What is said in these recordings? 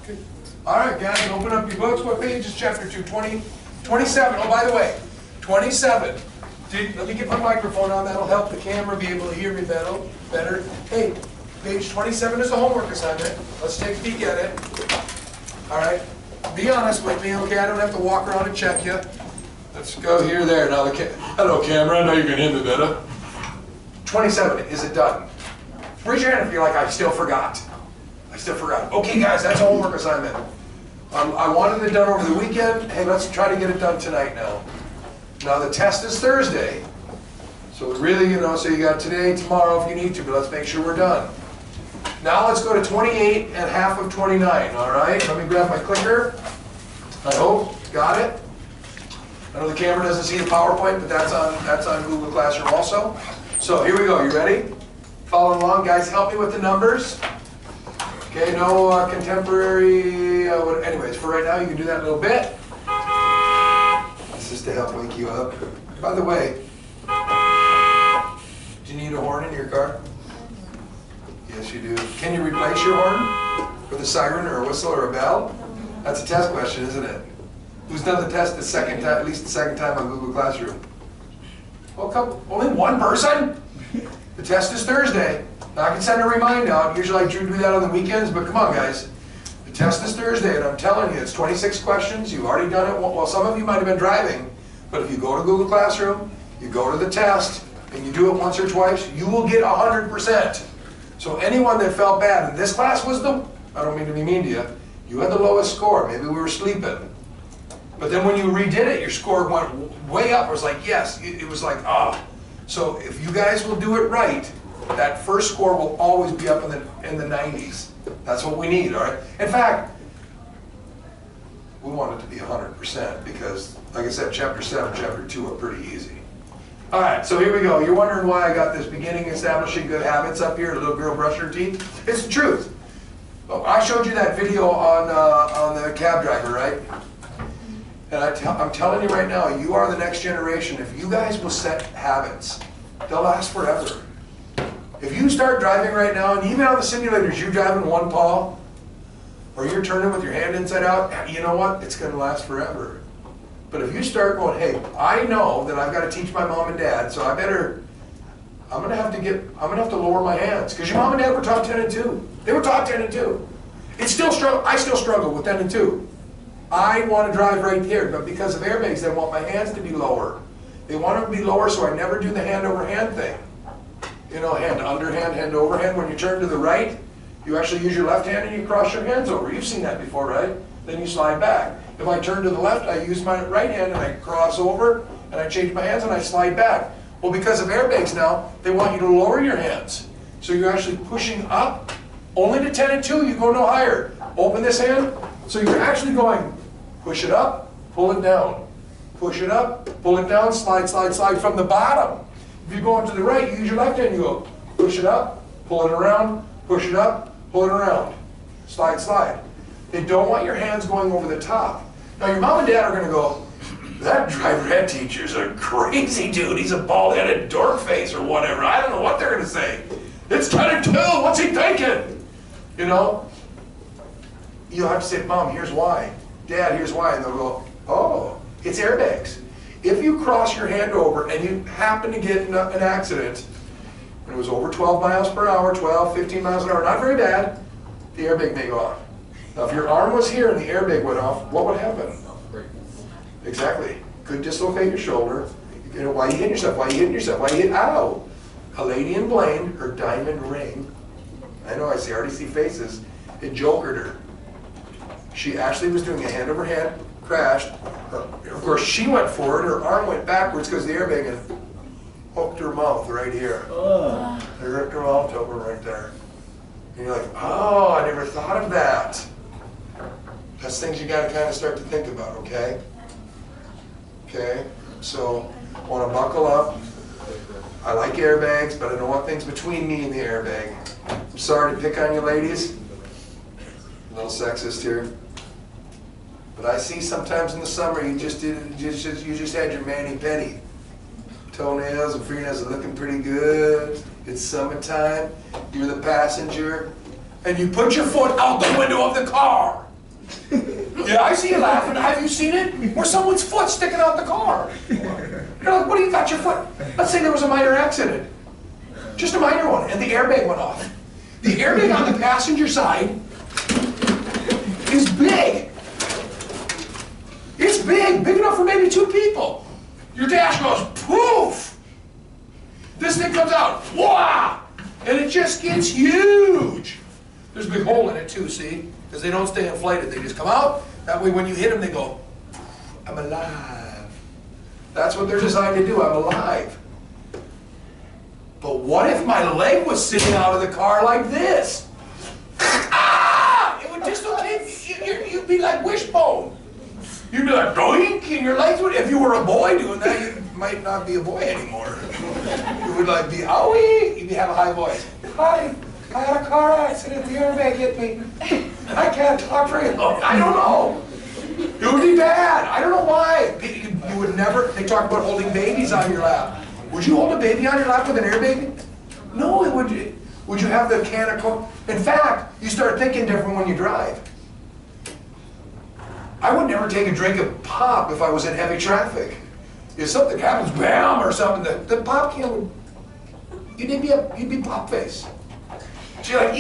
Good. All right, guys, open up your books. What page is chapter 2? 27. Oh, by the way, 27. Let me get my microphone on. That'll help the camera be able to hear me better. Hey, page 27 is a homework assignment. Let's take a peek at it. All right. Be honest with me, okay? I don't have to walk around and check you. Let's go here, there. Now, hello, camera. I know you can hear me better. 27. Is it done? Raise your hand if you're like, I still forgot. Okay, guys, that's a homework assignment. I wanted it done over the weekend. Hey, let's try to get it done tonight now. Now, the test is Thursday. So really, so you got today, tomorrow if you need to, but let's make sure we're done. Now let's go to 28 and half of 29, all right? Let me grab my clicker. I hope. Got it? I know the camera doesn't see the PowerPoint, but that's on Google Classroom also. So here we go. You ready? Follow along. Guys, help me with the numbers. Okay, no contemporary, anyways, for right now, you can do that in a little bit. This is to help wake you up. By the way, do you need a horn in your car? Yes, you do. Can you replace your horn with a siren or a whistle or a bell? That's a test question, isn't it? Who's done the test at least the second time on Google Classroom? Well, only one person? The test is Thursday. Now, I can send a reminder out. Usually I do that on the weekends, but come on, guys. The test is Thursday, and I'm telling you, it's 26 questions. You've already done it. Well, some of you might have been driving, but if you go to Google Classroom, you go to the test, and you do it once or twice, you will get 100%. So anyone that felt bad, and this class was I don't mean to be mean to you, you had the lowest score. Maybe we were sleeping. But then when you redid it, your score went way up. It was like, yes, it was like, ah. So if you guys will do it right, that first score will always be up in the 90s. That's what we need, all right? In fact, we want it to be 100% because, like I said, chapter 7, chapter 2 are pretty easy. All right, so here we go. You're wondering why I got this beginning establishing good habits up here, a little girl brush her teeth? It's the truth. Well, I showed you that video on the cab driver, right? And I'm telling you right now, you are the next generation. If you guys will set habits, they'll last forever. If you start driving right now, and even on the simulators, you're driving one paw, or you're turning with your hand inside out, you know what? It's going to last forever. But if you start going, hey, I know that I've got to teach my mom and dad, so I'm going to have to lower my hands, because your mom and dad were taught 10 and 2. They were taught 10 and 2. I still struggle with 10 and 2. I want to drive right here, but because of airbags, they want my hands to be lower. They want them to be lower, so I never do the hand over hand thing. Hand underhand, hand overhand. When you turn to the right, you actually use your left hand and you cross your hands over. You've seen that before, right? Then you slide back. If I turn to the left, I use my right hand and I cross over and I change my hands and I slide back. Well, because of airbags now, they want you to lower your hands. So you're actually pushing up only to 10 and 2. You go no higher. Open this hand. So you're actually going push it up, pull it down. Push it up, pull it down, slide, slide, slide from the bottom. If you're going to the right, you use your left hand, you go push it up, pull it around, push it up, pull it around. Slide, slide. They don't want your hands going over the top. Now your mom and dad are going to go, that driver ed teacher's a crazy dude. He's a bald-headed dork face or whatever. I don't know what they're going to say. It's 10 and 2. What's he thinking? You'll have to say, Mom, here's why. Dad, here's why. And they'll go, oh, it's airbags. If you cross your hand over and you happen to get in an accident, and it was over 12 miles per hour, 12, 15 miles an hour, not very bad, the airbag may go off. Now, if your arm was here and the airbag went off, what would happen? Exactly. Could dislocate your shoulder. Why are you hitting yourself? Why are you hitting yourself? Why are you hitting? Ow! A lady in Blaine, her diamond ring, I know, I already see faces, it jokered her. She actually was doing a hand over hand, crashed. Of course, she went forward, her arm went backwards because the airbag had hooked her mouth right here. They ripped her mouth open right there. And you're like, oh, I never thought of that. That's things you got to kind of start to think about, okay? Okay, so I want to buckle up. I like airbags, but I don't want things between me and the airbag. I'm sorry to pick on you ladies. A little sexist here. But I see sometimes in the summer you just had your mani-pedi. Toenails and fingernails are looking pretty good. It's summertime. You're the passenger. And you put your foot out the window of the car. Yeah, I see you laughing. Have you seen it? Where someone's foot sticking out the car. You're like, what do you got your foot? Let's say there was a minor accident. Just a minor one, and the airbag went off. The airbag on the passenger side is big. It's big enough for maybe 2 people. Your dash goes poof. This thing comes out, wah, and it just gets huge. There's a big hole in it too, see? Because they don't stay inflated, they just come out. That way when you hit them, they go, I'm alive. That's what they're designed to do, I'm alive. But what if my leg was sitting out of the car like this? Ah! It would dislocate, you'd be like Wishbone. You'd be like, doink, and your legs would, if you were a boy doing that, you might not be a boy anymore. You would like be, owie, you'd have a high voice. Hi, I had a car accident, the airbag hit me. I can't talk very long. I don't know. It would be bad. I don't know why. You would never, they talk about holding babies on your lap. Would you hold a baby on your lap with an airbag? No, it would. Would you have the can of Coke? In fact, you start thinking different when you drive. I would never take a drink of pop if I was in heavy traffic. If something happens, bam, or something, the pop can would, you'd be pop face. So you're like,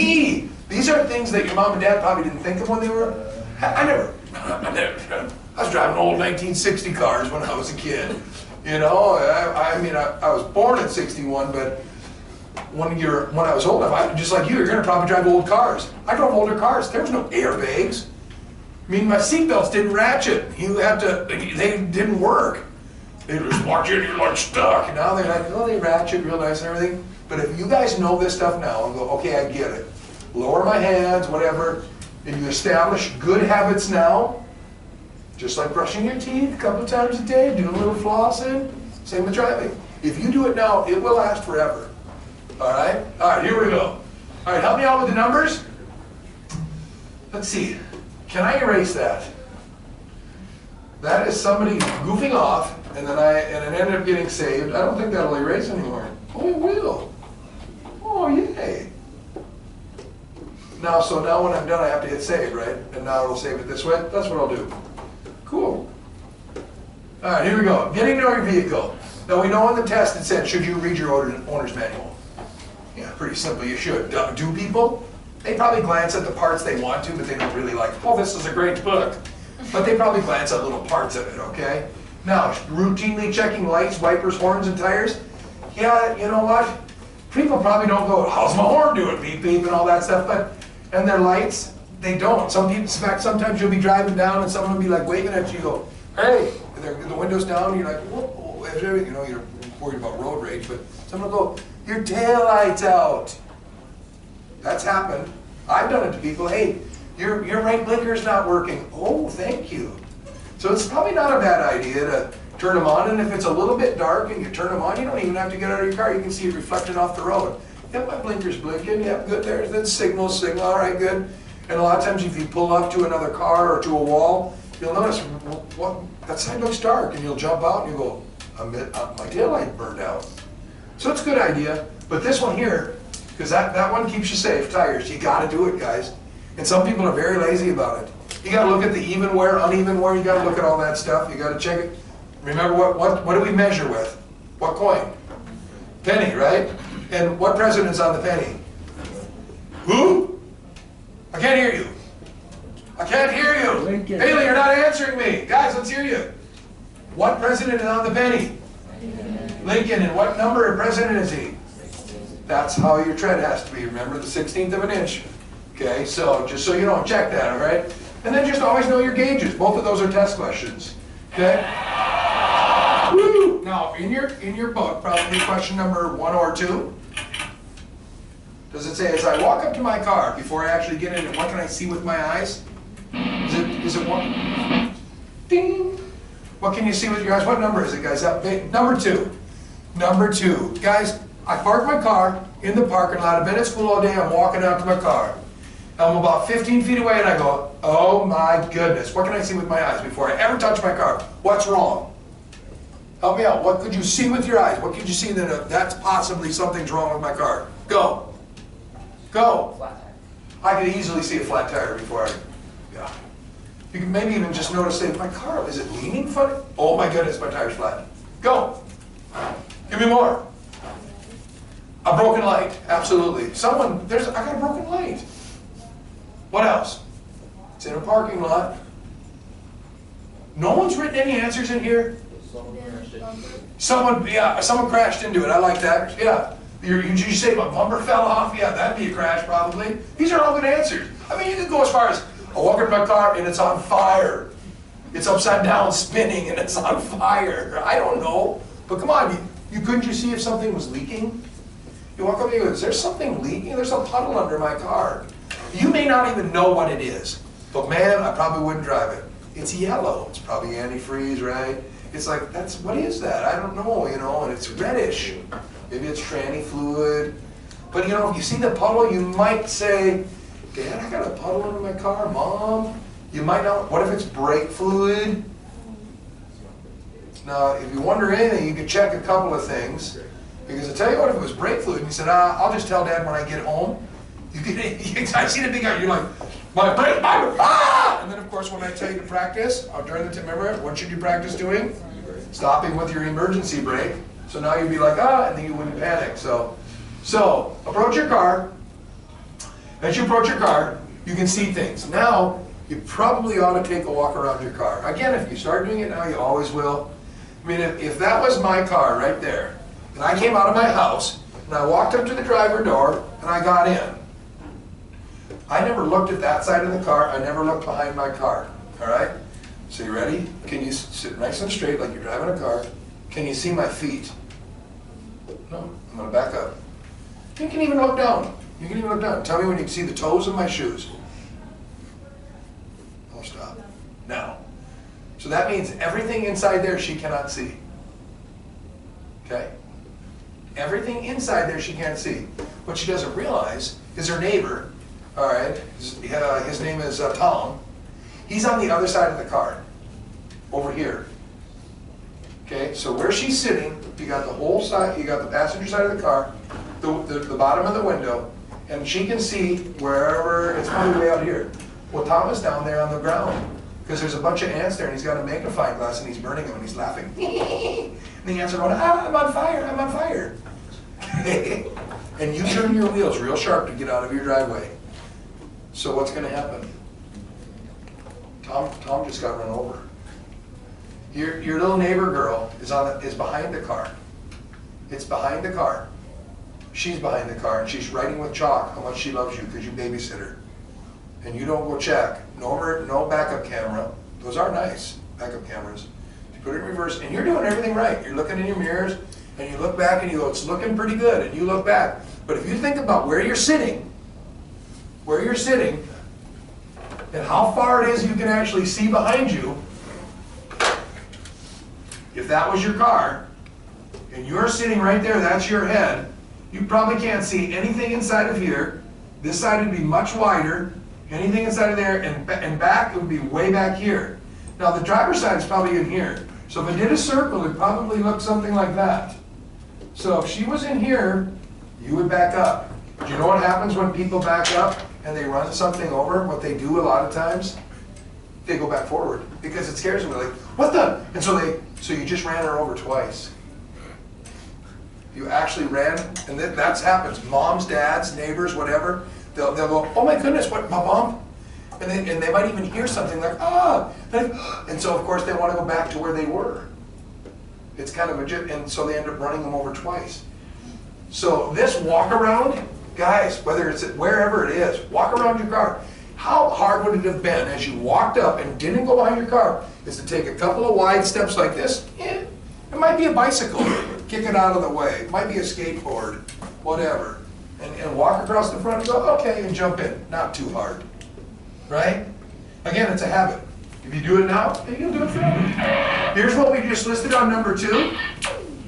these are things that your mom and dad probably didn't think of when they were, I was driving old 1960 cars when I was a kid. You know, I was born in 61, but when I was old enough, just like you're gonna probably drive old cars. I drove older cars, there was no airbags. I mean, my seatbelts didn't ratchet. They didn't work. They just walked in, you're like stuck. And now they're like, oh, they ratchet real nice and everything. But if you guys know this stuff now and go, okay, I get it. Lower my hands, whatever, and you establish good habits now, just like brushing your teeth a couple of times a day, doing a little flossing, same with driving. If you do it now, it will last forever. All right? All right, here we go. All right, help me out with the numbers. Let's see. Can I erase that? That is somebody goofing off, and it ended up getting saved. I don't think that'll erase anymore. Oh, it will. Oh, yay. Now, so now when I'm done, I have to hit save, right? And now it'll save it this way. That's what I'll do. Cool. All right, here we go. Getting to your vehicle. Now, we know on the test it said, should you read your owner's manual? Yeah, pretty simple. You should. Do people? They probably glance at the parts they want to, but they don't really like, oh, this is a great book. But they probably glance at little parts of it, okay? Now, routinely checking lights, wipers, horns, and tires. Yeah, you know what? People probably don't go, how's my horn doing, beep, beep, and all that stuff, and their lights, they don't. Some people, in fact, sometimes you'll be driving down and someone will be like waving at you, go, hey, and the window's down, and you're like, whoa, you know, you're worried about road rage, but someone will go, your tail light's out. That's happened. I've done it to people, hey, your right blinker's not working. Oh, thank you. So it's probably not a bad idea to turn them on, and if it's a little bit dark and you turn them on, you don't even have to get out of your car. You can see it reflected off the road. Yep, my blinker's blinking. Yep, good. There's that signal. All right, good. And a lot of times if you pull up to another car or to a wall, you'll notice, what, that side looks dark, and you'll jump out and you go, my taillight burned out. So it's a good idea. But this one here, because that one keeps you safe, tires, you got to do it, guys. And some people are very lazy about it. You got to look at the even wear, uneven wear. You got to look at all that stuff. You got to check it. Remember, what do we measure with? What coin? Penny, right? And what president's on the penny? Who? I can't hear you. I can't hear you. Lincoln. Haley, you're not answering me. Guys, let's hear you. What president is on the penny? Lincoln. And what number of president is he? That's how your tread has to be. Remember, the 16th of an inch. Okay, so just so you know, check that, all right? And then just always know your gauges. Both of those are test questions. Okay? Woo! Now, in your book, probably question number 1 or 2, does it say, as I walk up to my car, before I actually get in it, what can I see with my eyes? Is it one? Ding! What can you see with your eyes? What number is it, guys? Number 2. Number 2. Guys, I park my car in the parking lot. I've been at school all day. I'm walking out to my car. I'm about 15 feet away, and I go, oh my goodness, what can I see with my eyes before I ever touch my car? What's wrong? Help me out. What could you see with your eyes? What could you see that that's possibly something's wrong with my car? Go. Go. Flat tire. I could easily see a flat tire before I, yeah. You can maybe even just notice, say, my car, is it leaning funny? Oh my goodness, my tire's flat. Go. Give me more. A broken light, absolutely. I got a broken light. What else? It's in a parking lot. No one's written any answers in here? Someone crashed into it. I like that. Yeah. You say my bumper fell off? Yeah, that'd be a crash probably. These are all good answers. I mean, you can go as far as, I walk into my car and it's on fire. It's upside down spinning and it's on fire. I don't know. But come on, couldn't you see if something was leaking? You walk up and you go, is there something leaking? There's a puddle under my car. You may not even know what it is. But man, I probably wouldn't drive it. It's yellow. It's probably antifreeze, right? It's like, what is that? I don't know, and it's reddish. Maybe it's tranny fluid. But if you see the puddle, you might say, Dad, I got a puddle under my car, Mom. You might not, what if it's brake fluid? Now, if you wonder anything, you could check a couple of things. Because I tell you what, if it was brake fluid, and you said, I'll just tell Dad when I get home. I see the big guy, you're like, my brake, ah! And then of course when I tell you to practice, remember, what should you practice doing? Stopping with your emergency brake. So now you'd be like, and then you wouldn't panic. So approach your car. As you approach your car, you can see things. Now, you probably ought to take a walk around your car. Again, if you start doing it now, you always will. I mean, if that was my car right there, and I came out of my house, and I walked up to the driver door, and I got in, I never looked at that side of the car. I never looked behind my car. All right? So you ready? Can you sit nice and straight like you're driving a car? Can you see my feet? No. I'm going to back up. You can even look down. You can even look down. Tell me when you can see the toes of my shoes. Oh, stop. Now. So that means everything inside there she cannot see. Okay? Everything inside there she can't see. What she doesn't realize is her neighbor, all right, his name is Tom. He's on the other side of the car, over here. Okay, so where she's sitting, you got the whole side, you got the passenger side of the car, the bottom of the window, and she can see wherever, it's probably way out here. Well, Tom is down there on the ground, because there's a bunch of ants there, and he's got a magnifying glass, and he's burning them, and he's laughing. And the ants are going, I'm on fire, I'm on fire. And you turn your wheels real sharp to get out of your driveway. So what's going to happen? Tom just got run over. Your little neighbor girl is behind the car. It's behind the car. She's behind the car, and she's writing with chalk how much she loves you because you babysit her. And you don't go check. No backup camera. Those are nice, backup cameras. You put it in reverse, and you're doing everything right. You're looking in your mirrors, and you look back, and you go, it's looking pretty good, and you look back. But if you think about where you're sitting, and how far it is you can actually see behind you, if that was your car, and you're sitting right there, that's your head, you probably can't see anything inside of here. This side would be much wider, anything inside of there, and back, it would be way back here. Now the driver's side is probably in here. So if it did a circle, it probably looked something like that. So if she was in here, you would back up. Do you know what happens when people back up and they run something over? What they do a lot of times, they go back forward because it scares them. They're like, what the? And so you just ran her over twice. You actually ran, and that happens. Moms, dads, neighbors, whatever. They'll go, oh my goodness, what, my mom? And they might even hear something like, and so of course they want to go back to where they were. It's kind of and so they end up running them over twice. So this walk around, guys, whether it's wherever it is, walk around your car. How hard would it have been as you walked up and didn't go behind your car is to take a couple of wide steps like this? It might be a bicycle, kick it out of the way. It might be a skateboard, whatever. And walk across the front and go, okay, and jump in. Not too hard, right? Again, it's a habit. If you do it now, then you'll do it forever. Here's what we just listed on number 2.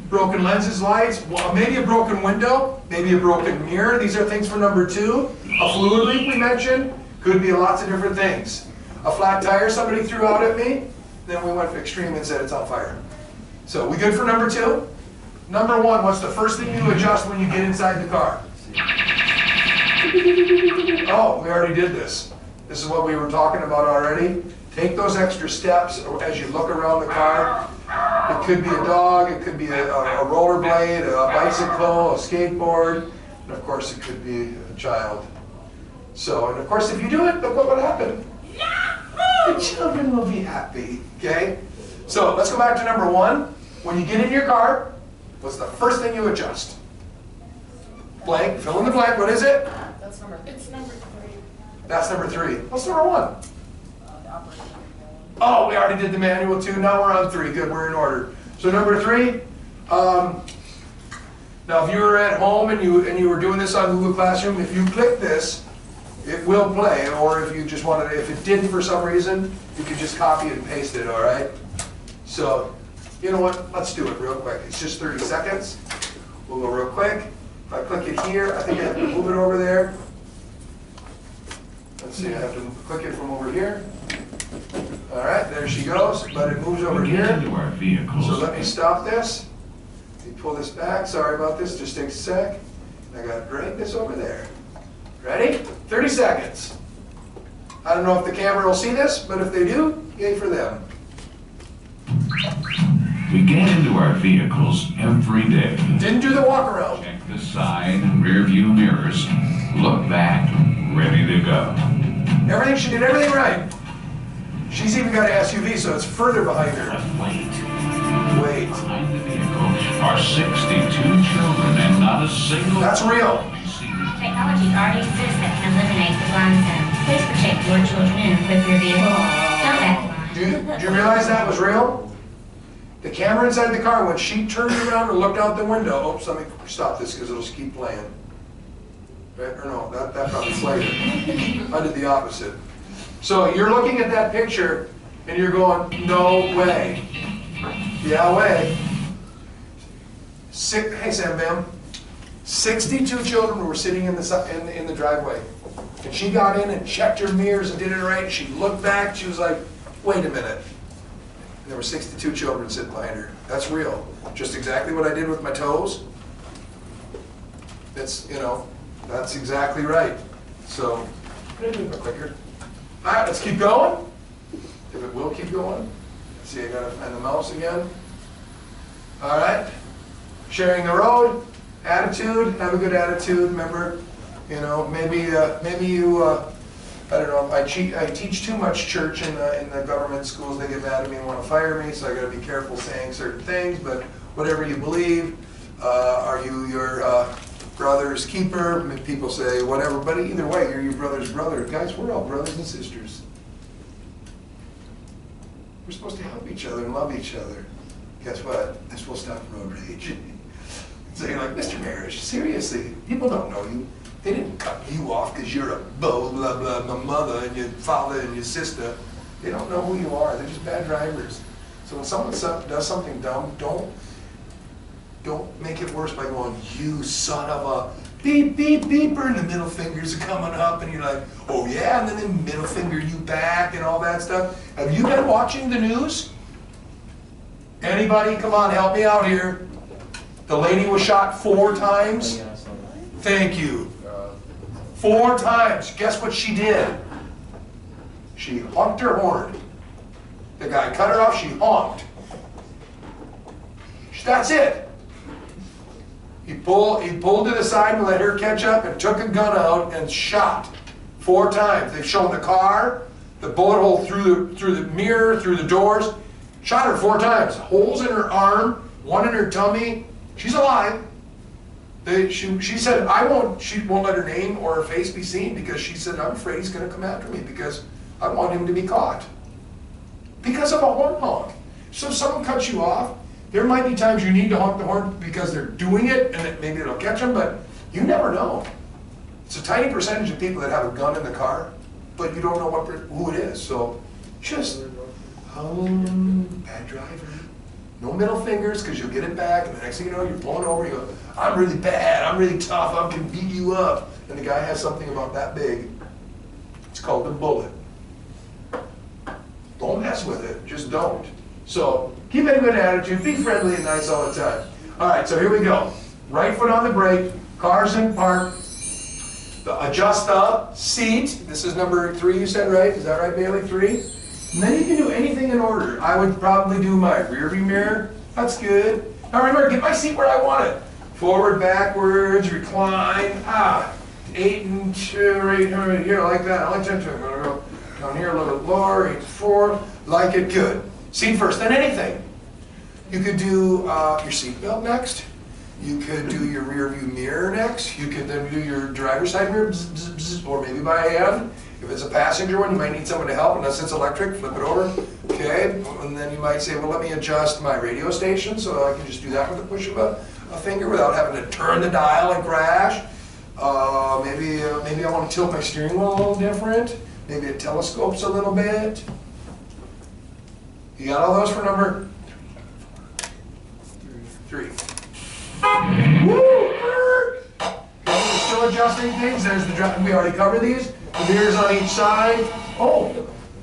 Broken lenses, lights, maybe a broken window, maybe a broken mirror. These are things for number 2. A fluid leak we mentioned, could be lots of different things. A flat tire somebody threw out at me, then we went extreme and said it's on fire. So we good for number 2? Number 1, what's the first thing you adjust when you get inside the car? Oh, we already did this. This is what we were talking about already. Take those extra steps as you look around the car. It could be a dog, it could be a rollerblade, a bicycle, a skateboard, and of course it could be a child. So, and of course if you do it, look what would happen. The children will be happy, okay? So let's go back to number 1. When you get in your car, what's the first thing you adjust? Blank, fill in the blank, what is it? That's number 3. It's number 3. That's number 3. What's number 1? The operating manual. Oh, we already did the manual too. Now we're on 3. Good, we're in order. So number 3. Now, if you were at home and you were doing this on Google Classroom, if you click this, it will play. Or if you just wanted, if it didn't for some reason, you could just copy it and paste it. All right. So, you know what? Let's do it real quick. It's just 30 seconds. We'll go real quick. If I click it here, I think I have to move it over there. Let's see, I have to click it from over here. All right, there she goes, but it moves over here. So let me stop this. Let me pull this back. Sorry about this, just takes a sec. I got to drag this over there. Ready? 30 seconds. I don't know if the camera will see this, but if they do, yay for them. We get into our vehicles every day. Didn't do the walk around. Check the side and rear view mirrors. Look back, ready to go. Everything, she did everything right. She's even got an SUV, so it's further behind her. But wait. Wait. Behind the vehicle are 62 children and not a single... That's real. Technologies already exist that can eliminate the blind zone. Please protect your children and equip your vehicle. Don't act blind. Do you realize that was real? The camera inside the car, when she turned around and looked out the window, oops, let me stop this because it'll just keep playing. Right? Or no, that probably played it. I did the opposite. So you're looking at that picture and you're going, no way. Yeah, way. Hey, Sam Bam. 62 children were sitting in the driveway. And she got in and checked her mirrors and did it right. And she looked back. She was like, wait a minute. And there were 62 children sitting behind her. That's real. Just exactly what I did with my toes. It's, you know, that's exactly right. So, I'm going to do it quicker. All right, let's keep going. If it will keep going. Let's see, I got to find the mouse again. All right. Sharing the road. Attitude. Have a good attitude. Remember, you know, maybe you, I don't know, I teach too much church in the government schools. They get mad at me and want to fire me, so I got to be careful saying certain things. But whatever you believe, are you your brother's keeper? People say whatever, but either way, you're your brother's brother. Guys, we're all brothers and sisters. We're supposed to help each other and love each other. Guess what? This will stop road rage. So you're like, Mr. Marish, seriously, people don't know you. They didn't cut you off because you're a blah, blah, blah, my mother and your father and your sister. They don't know who you are. They're just bad drivers. So when someone does something dumb, don't make it worse by going, you son of a beep, beep, beeper, and the middle fingers are coming up, and you're like, oh yeah, and then they middle finger you back and all that stuff. Have you been watching the news? Anybody, come on, help me out here. The lady was shot 4 times. Thank you. 4 times. Guess what she did? She honked her horn. The guy cut her off, she honked. That's it. He pulled to the side and let her catch up and took a gun out and shot 4 times. They've shown the car, the bullet hole through the mirror, through the doors. Shot her 4 times. Holes in her arm, 1 in her tummy. She's alive. She said, she won't let her name or her face be seen because she said, I'm afraid he's going to come after me because I want him to be caught. Because of a horn honk. So if someone cuts you off, there might be times you need to honk the horn because they're doing it and maybe it'll catch them, but you never know. It's a tiny percentage of people that have a gun in the car, but you don't know who it is. So just, bad driver. No middle fingers because you'll get it back, and the next thing you know, you're pulling over, you go, I'm really bad, I'm really tough, I can beat you up. And the guy has something about that big. It's called the bullet. Don't mess with it, just don't. So keep a good attitude, be friendly and nice all the time. All right, so here we go. Right foot on the brake, cars in park, adjust the seat. This is number 3 you said, right? Is that right, Bailey? 3? And then you can do anything in order. I would probably do my rear view mirror. That's good. Now remember, get my seat where I want it. Forward, backwards, recline. 8 and 2, right here, like that. I like that too. I'm gonna go down here a little bit lower, 8 to 4. Like it, good. Seat first, then anything. You could do your seat belt next. You could do your rear view mirror next. You could then do your driver's side mirror, bzz, bzz, bzz, or maybe by hand. If it's a passenger one, you might need someone to help, unless it's electric, flip it over. Okay, and then you might say, well, let me adjust my radio station, so I can just do that with the push of a finger without having to turn the dial and crash. Maybe I want to tilt my steering wheel a little different. Maybe it telescopes a little bit. You got all those for number 3. Woo! We're still adjusting things. There's the we already covered these. The mirrors on each side. Oh,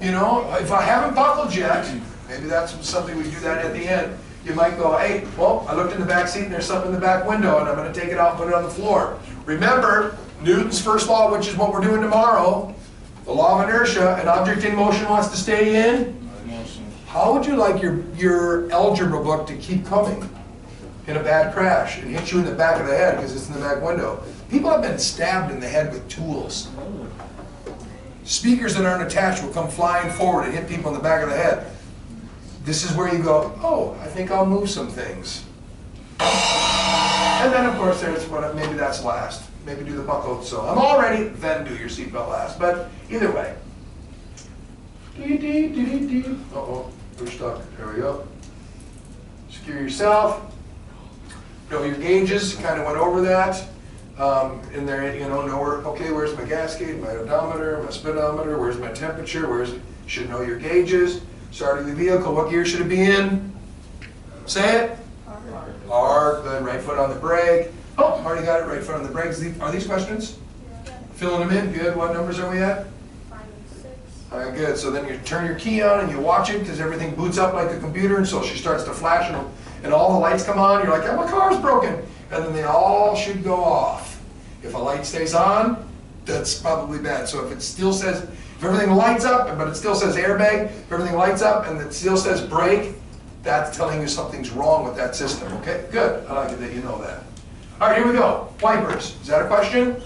you know, if I haven't buckled yet, maybe that's something we do that at the end. You might go, hey, well, I looked in the back seat and there's something in the back window and I'm going to take it out and put it on the floor. Remember, Newton's first law, which is what we're doing tomorrow, the law of inertia, an object in motion wants to stay in. How would you like your algebra book to keep coming in a bad crash and hit you in the back of the head because it's in the back window? People have been stabbed in the head with tools. Speakers that aren't attached will come flying forward and hit people in the back of the head. This is where you go, oh, I think I'll move some things. And then of course there's what, maybe that's last. Maybe do the buckle. So I'm all ready, then do your seatbelt last. But either way. Uh-oh, we're stuck. There we go. Secure yourself. Know your gauges, kind of went over that. In there, you know where, okay, where's my gas gauge, my odometer, my speedometer, where's my temperature, should know your gauges. Starting the vehicle, what gear should it be in? Say it. R, good, right foot on the brake. Oh, already got it, right foot on the brakes. Are these questions? Filling them in, good. What numbers are we at? 5 and 6. All right, good. So then you turn your key on and you watch it because everything boots up like a computer, and so she starts to flash and all the lights come on. You're like, oh, my car's broken. And then they all should go off. If a light stays on, that's probably bad. So if it still says, if everything lights up, but it still says airbag, if everything lights up and it still says brake, that's telling you something's wrong with that system, okay? Good, I like it that you know that. All right, here we go. Wipers, is that a question?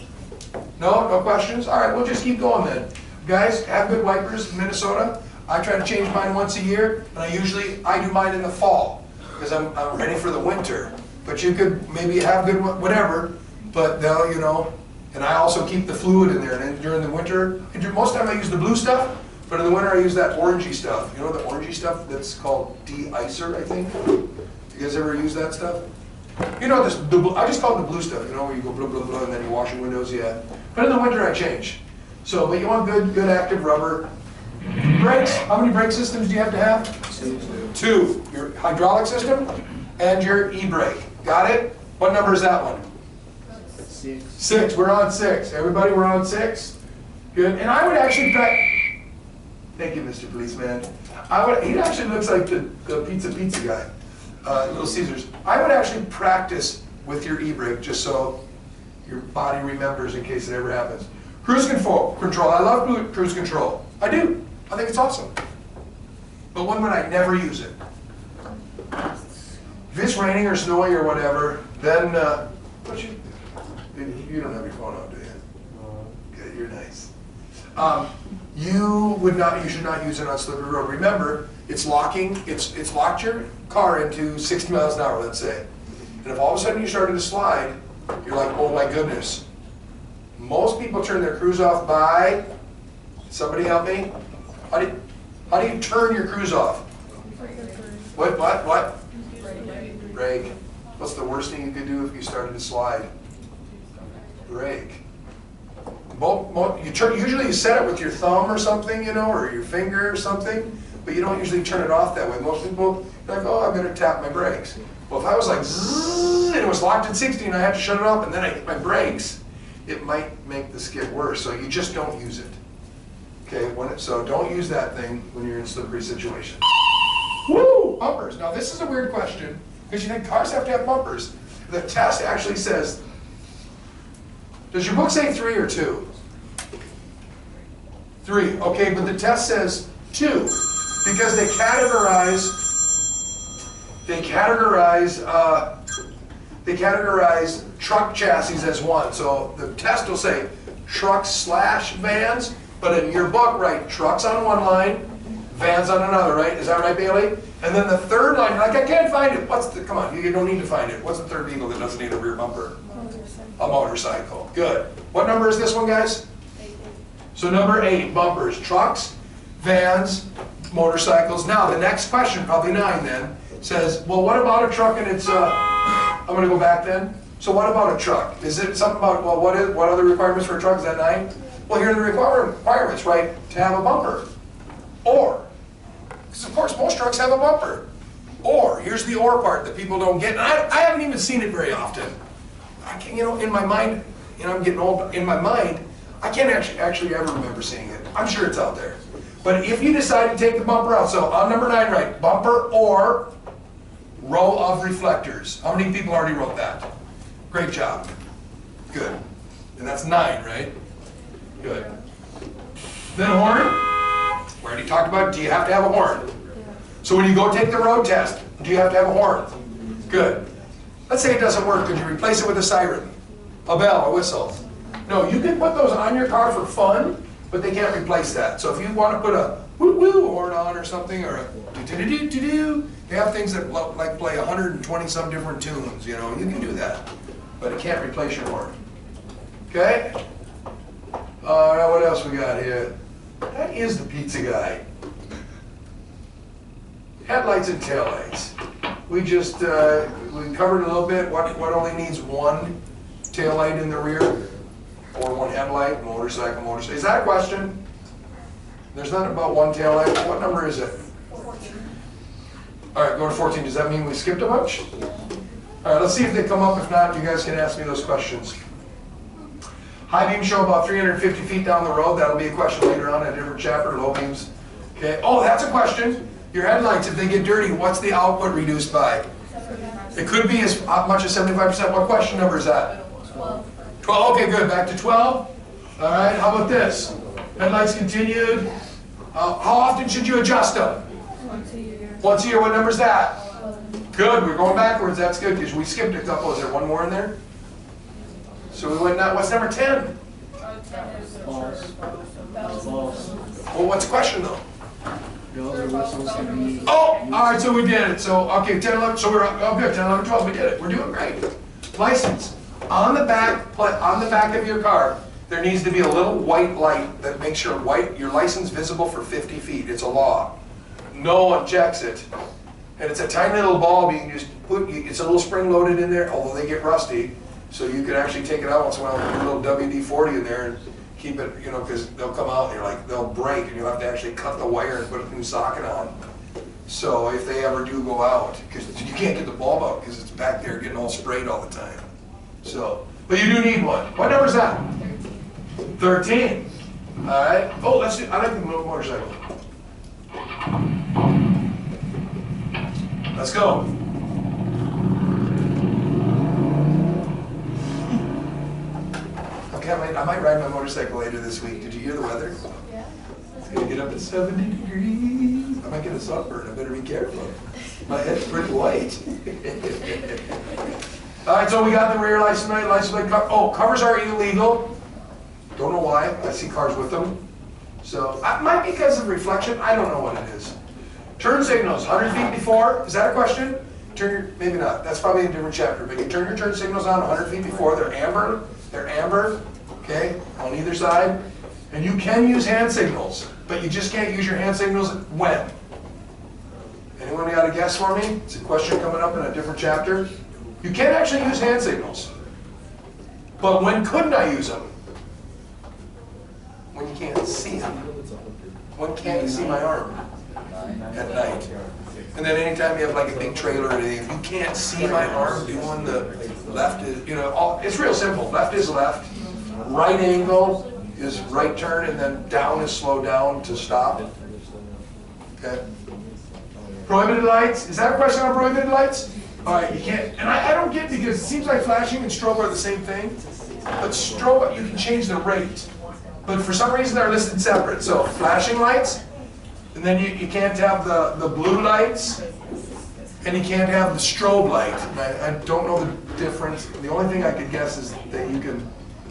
No, no questions? All right, we'll just keep going then. Guys, have good wipers in Minnesota. I try to change mine once a year, and I do mine in the fall, because I'm ready for the winter. But you could maybe have good, whatever, but they'll, you know, and I also keep the fluid in there. And then during the winter, most of the time I use the blue stuff, but in the winter I use that orangey stuff. You know the orangey stuff that's called de-icer, I think? You guys ever use that stuff? You know this, I just call it the blue stuff, you know, where you go blah, blah, blah, and then you wash your windows, yeah. But in the winter I change. So, but you want good active rubber. Brakes, how many brake systems do you have to have? 2. Your hydraulic system and your e-brake. Got it? What number is that one? 6. We're on 6. Everybody, we're on 6. Good. And I would actually thank you, Mr. Policeman. He actually looks like the pizza guy, Little Caesars. I would actually practice with your e-brake just so your body remembers in case it ever happens. Cruise control. I love cruise control. I do. I think it's awesome. But when would I never use it? If it's raining or snowing or whatever, then you don't have your phone out, do you? Okay, you're nice. You should not use it on slippery road. Remember, it's locked your car into 60 miles an hour, let's say. And if all of a sudden you started to slide, you're like, oh my goodness. Most people turn their cruise off by, somebody help me? How do you turn your cruise off? What? Brake. What's the worst thing you could do if you started to slide? Brake. Usually you set it with your thumb or something, you know, or your finger or something, but you don't usually turn it off that way. Most people are like, oh, I'm going to tap my brakes. Well, if I was like, zzz, and it was locked at 60 and I had to shut it off and then I hit my brakes, it might make the skid worse, so you just don't use it. Okay, so don't use that thing when you're in slippery situations. Woo! Bumpers. Now this is a weird question, because you think cars have to have bumpers. The test actually says, does your book say 3 or 2? 3, okay, but the test says 2. Because they categorize truck chassis as one. So the test will say trucks/vans, but in your book, write trucks on one line, vans on another, right? Is that right, Bailey? And then the third line, you're like, I can't find it. Come on, you don't need to find it. What's the third vehicle that doesn't need a rear bumper? A motorcycle. Good. What number is this one, guys? 8. So number 8, bumpers, trucks, vans, motorcycles. Now, the next question, probably 9 then, says, well, what about a truck and it's, I'm going to go back then. So what about a truck? Is it something about, well, what are the requirements for a truck? Is that 9? Well, here are the requirements, right? To have a bumper. Or, because of course most trucks have a bumper. Or, here's the or part that people don't get. And I haven't even seen it very often. I can't, in my mind, I'm getting old, in my mind, I can't actually ever remember seeing it. I'm sure it's out there. But if you decide to take the bumper out, so on number 9, right, bumper or row of reflectors. How many people already wrote that? Great job. Good. And that's 9, right? Good. Then horn. We already talked about, do you have to have a horn? So when you go take the road test, do you have to have a horn? Good. Let's say it doesn't work. Could you replace it with a siren? A bell, a whistle? No, you can put those on your car for fun, but they can't replace that. So if you want to put a woo-woo horn on or something, or a do-do-do-do-do, they have things that like play 120 some different tunes, you can do that. But it can't replace your horn. Okay? What else we got here? That is the pizza guy. Headlights and taillights. We just, we covered a little bit what only needs one taillight in the rear, or one headlight, motorcycle. Is that a question? There's not about one taillight. What number is it? 14. All right, go to 14. Does that mean we skipped a bunch? All right, let's see if they come up. If not, you guys can ask me those questions. High beams show about 350 feet down the road. That'll be a question later on in a different chapter. Low beams. Okay. Oh, that's a question. Your headlights, if they get dirty, what's the output reduced by? 75. It could be as much as 75%. What question number is that? 12. 12. Okay, good. Back to 12. All right. How about this? Headlights continued. How often should you adjust them? Once a year. Once a year. What number is that? 11. Good. We're going backwards. That's good because we skipped a couple. Is there one more in there? So we went now. What's number 10? 10 is Balls. bells. Balls. Well, what's the question though? Bells or whistles can be. Oh, all right, so we did it. So, okay, 10, 11, so we're, oh good, 10, 11, 12, we did it. We're doing great. License. On the back of your car, there needs to be a little white light that makes your license visible for 50 feet. It's a law. No one checks it. And it's a tiny little bulb you can just put, it's a little spring loaded in there, although they get rusty. So you could actually take it out once in a while and put a little WD-40 in there and keep it, because they'll come out and you're like, they'll break and you'll have to actually cut the wire and put a new socket on. So if they ever do go out, because you can't get the bulb out because it's back there getting all sprayed all the time. So, but you do need one. What number is that? 13. All right. Oh, let's do, I like the motorcycle. Let's go. Okay, I might ride my motorcycle later this week. Did you hear the weather? Yeah. It's gonna get up to 70 degrees. I might get a sunburn. I better be careful. My head's pretty white. All right, so we got the rear license plate. Oh, covers are illegal. Don't know why. I see cars with them. So, might be because of reflection. I don't know what it is. Turn signals, 100 feet before. Is that a question? Maybe not. That's probably a different chapter. But you turn your turn signals on 100 feet before. They're amber. They're amber. Okay, on either side. And you can use hand signals, but you just can't use your hand signals when? Anyone got a guess for me? It's a question coming up in a different chapter. You can actually use hand signals. But when couldn't I use them? When you can't see them. When can't you see my arm? At night. And then anytime you have like a big trailer or anything, if you can't see my arm doing the left is, it's real simple. Left is left. Right angle is right turn, and then down is slow down to stop. Okay. Prohibited lights. Is that a question on prohibited lights? All right, you can't. And I don't get, because it seems like flashing and strobe are the same thing. But strobe, you can change the rate. But for some reason they're listed separate. So flashing lights, And then you can't have the blue lights, and you can't have the strobe light. And I don't know the difference. The only thing I could guess is that you can,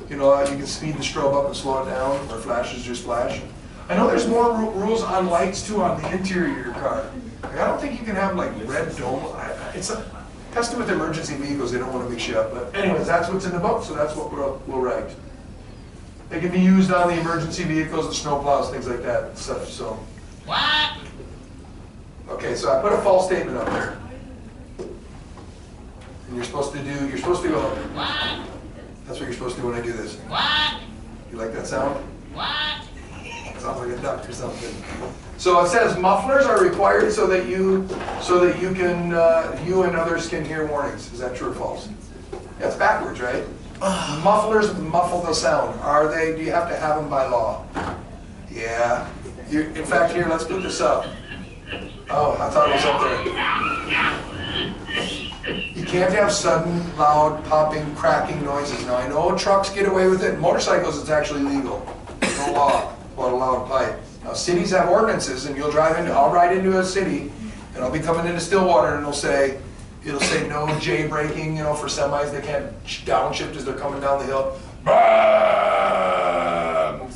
you can speed the strobe up and slow it down, or flashes just flash. I know there's more rules on lights too on the interior of your car. Like, I don't think you can have like red dome. It's a tested with emergency vehicles. They don't want to mix you up. But anyways, that's what's in the book, so that's what we'll write. They can be used on the emergency vehicles, the snow plows, things like that, stuff. So. What? Okay, so I put a false statement up there. And you're supposed to go. What? That's what you're supposed to do when I do this. What? You like that sound? What? Sounds like a duck or something. So it says mufflers are required so that you can, you and others can hear warnings. Is that true or false? That's backwards, right? Mufflers muffle the sound. Are they? Do you have to have them by law? Yeah. In fact, here, let's put this up. Oh, I thought it was up there. You can't have sudden, loud, popping, cracking noises. Now, I know trucks get away with it. Motorcycles, it's actually legal. No law about a loud pipe. Now, cities have ordinances, and I'll ride into a city, and I'll be coming into Stillwater, and it'll say no J braking, for semis. They can't downshift as they're coming down the hill.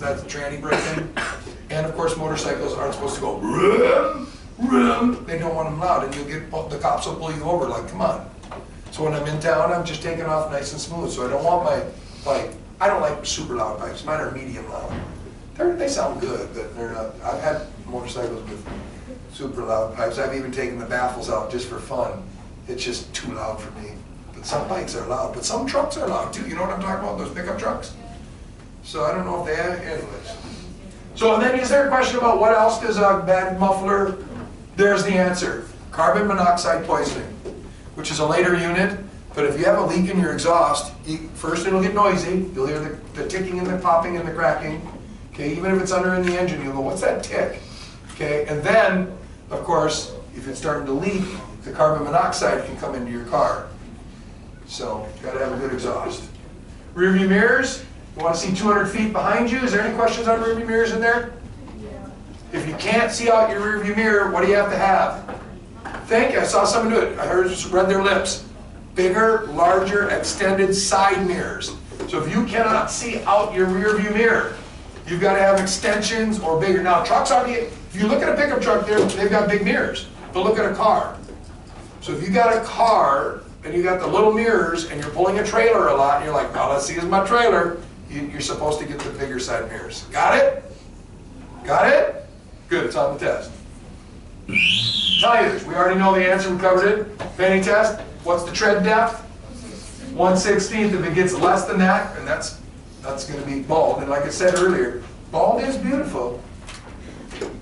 That's tranny braking. And of course, motorcycles aren't supposed to go vroom, vroom. They don't want them loud, and the cops will pull you over. Like, come on. So when I'm in town, I'm just taking off nice and smooth. So I don't want I don't like super loud pipes. Mine are medium loud. They sound good, but they're not. I've had motorcycles with super loud pipes. I've even taken the baffles out just for fun. It's just too loud for me. But some bikes are loud, but some trucks are loud too. You know what I'm talking about? Those pickup trucks. So I don't know if they have, anyways. So then is there a question about what else does a bad muffler? There's the answer. Carbon monoxide poisoning, which is a later unit, but if you have a leak in your exhaust, first it'll get noisy. You'll hear the ticking and the popping and the cracking. Okay, even if it's under in the engine, you'll go, what's that tick? Okay, and then, of course, if it's starting to leak, the carbon monoxide can come into your car. So, you gotta have a good exhaust. Rear view mirrors. You want to see 200 feet behind you? Is there any questions on rear view mirrors in there? Yeah. If you can't see out your rear view mirror, what do you have to have? I saw someone do it. I read their lips. Bigger, larger, extended side mirrors. So if you cannot see out your rear view mirror, you've got to have extensions or bigger. Now trucks if you look at a pickup truck, they've got big mirrors. But look at a car. So if you got a car and you got the little mirrors and you're pulling a trailer a lot and you're like, now let's see, is my trailer. You're supposed to get the bigger side mirrors. Got it? Got it? Good, it's on the test. Tires, we already know the answer, we covered it. Fanny test, what's the tread depth? 1/16. If it gets less than that, and that's going to be bald. And like I said earlier, bald is beautiful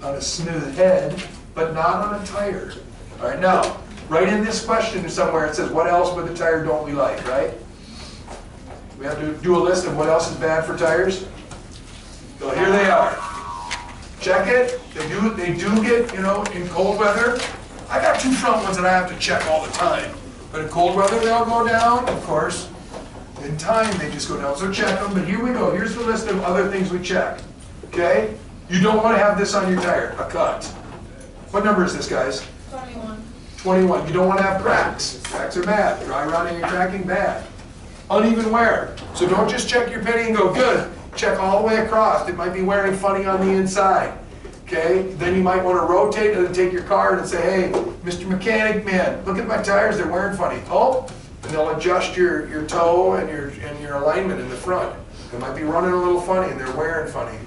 on a smooth head, but not on a tire. All right, now, right in this question somewhere it says, what else with the tire don't we like, right? We have to do a list of what else is bad for tires. So here they are. Check it. They do get, in cold weather. I got two front ones that I have to check all the time. But in cold weather, they'll go down, of course. In time, they just go down. So check them. But here we go. Here's the list of other things we check. Okay? You don't want to have this on your tire, a cut. What number is this, guys? 21. 21. You don't want to have cracks. Cracks are bad. Dry rotting and cracking, bad. Uneven wear. So don't just check your penny and go, good. Check all the way across. It might be wearing funny on the inside. Okay? Then you might want to rotate and take your card and say, hey, Mr. Mechanic Man, look at my tires, they're wearing funny. Oh, and they'll adjust your toe and your alignment in the front. They might be running a little funny and they're wearing funny.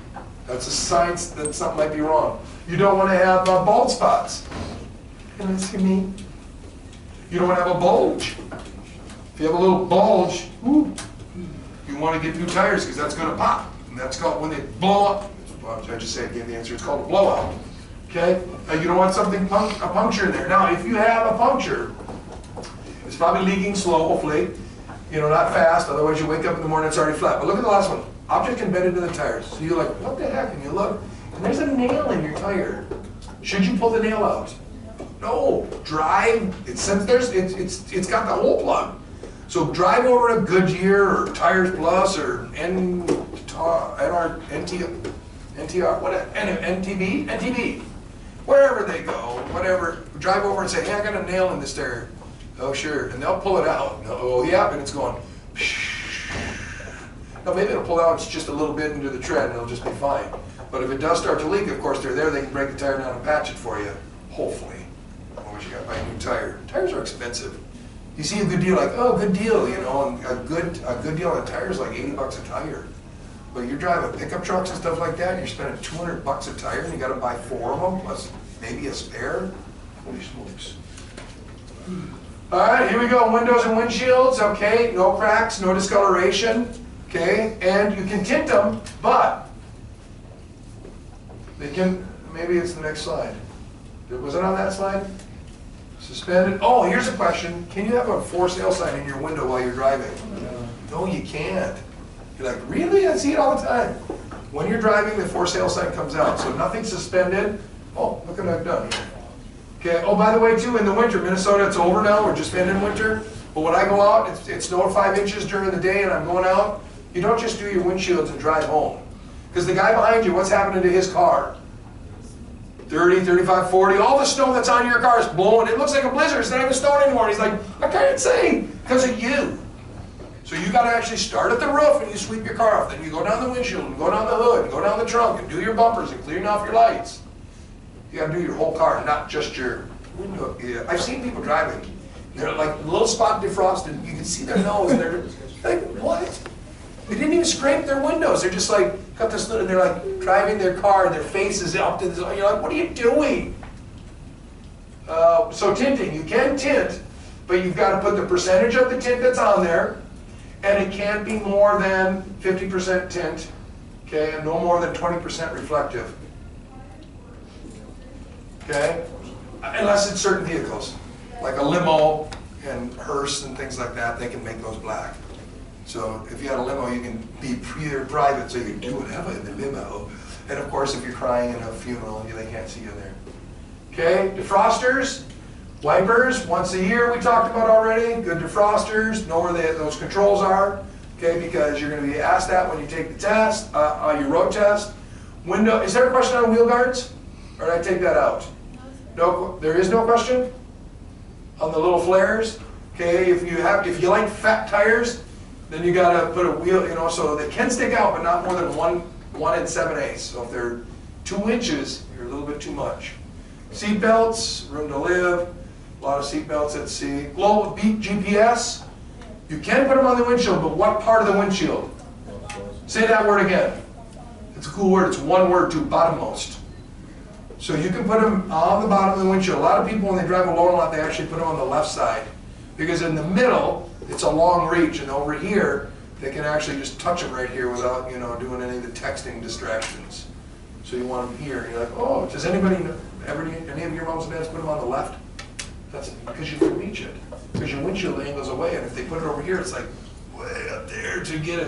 That's a sign that something might be wrong. You don't want to have bald spots. Can I see me? You don't want to have a bulge. If you have a little bulge, you want to get new tires because that's going to pop. And that's called, when they blow up, I just say again the answer, it's called a blowout. Okay? You don't want something, a puncture in there. Now, if you have a puncture, it's probably leaking slow, hopefully. Not fast, otherwise you wake up in the morning, it's already flat. But look at the last one. Object embedded into the tires. So you're like, what the heck? And you look, and there's a nail in your tire. Should you pull the nail out? No. Drive, it's got the hole plug. So drive over a Goodyear or Tires Plus or NTR, whatever, NTB, wherever they go, whatever, drive over and say, hey, I got a nail in this tire. Oh, sure, and they'll pull it out. Oh, yeah, and it's going, no, maybe it'll pull out, it's just a little bit into the tread and it'll just be fine. But if it does start to leak, of course, they're there, they can break the tire down and patch it for you, hopefully. Otherwise, you gotta buy a new tire. Tires are expensive. You see a good deal, like, oh, good deal, you know, and a good deal on a tire is like 80 bucks a tire. But you're driving pickup trucks and stuff like that, and you're spending 200 bucks a tire, and you gotta buy 4 of them, plus maybe a spare. Holy smokes. All right, here we go, windows and windshields, okay, no cracks, no discoloration, okay, and you can tint them, but they can, maybe it's the next slide. Was it on that slide? Suspended, oh, here's a question, can you have a for sale sign in your window while you're driving? No, you can't. You're like, really? I see it all the time. When you're driving, the for sale sign comes out, so nothing's suspended. Oh, look what I've done here. Okay, oh, by the way, too, in the winter, Minnesota, it's over now, we're just ending winter. But when I go out, it's snowed 5 inches during the day and I'm going out, you don't just do your windshields and drive home. Because the guy behind you, what's happening to his car? 30, 35, 40, all the snow that's on your car is blowing. It looks like a blizzard, it's not even snowing anymore. He's like, I can't see, because of you. So you gotta actually start at the roof and you sweep your car off. Then you go down the windshield and go down the hood and go down the trunk and do your bumpers and clean off your lights. You gotta do your whole car, not just your window. Yeah. I've seen people driving. They're like a little spot defrosted. You can see their nose. And they're like, what? They didn't even scrape their windows. They're just like, got this little, and they're like driving their car and their face is up to this. You're like, what are you doing? So tinting, you can tint, but you've got to put the percentage of the tint that's on there, and it can't be more than 50% tint, okay, and no more than 20% reflective. Okay? Unless it's certain vehicles, like a limo and hearse and things like that, they can make those black. So if you had a limo, you can be private, so you can do whatever in the limo. And of course, if you're crying in a funeral, they can't see you there. Okay, defrosters, wipers, once a year we talked about already. Good defrosters, know where those controls are. Okay, because you're going to be asked that when you take the test, your road test. Window, is there a question on wheel guards? Or did I take that out? No, there is no question on the little flares. Okay, if you like fat tires, then you gotta put a wheel, you know, so they can stick out, but not more than 1 7/8. So if they're 2 inches, you're a little bit too much. Seat belts, room to live, a lot of seat belts at sea. Global Beat GPS, you can put them on the windshield, but what part of the windshield? Say that word again. It's a cool word, it's one word too, bottommost. So you can put them on the bottom of the windshield. A lot of people, when they drive a loader lot, they actually put them on the left side. Because in the middle, it's a long reach, and over here, they can actually just touch them right here without, you know, doing any of the texting distractions. So you want them here, and you're like, oh, does anybody, any of your moms and dads put them on the left? That's because you can reach it. Because your windshield angles away, and if they put it over here, it's like way up there to get it.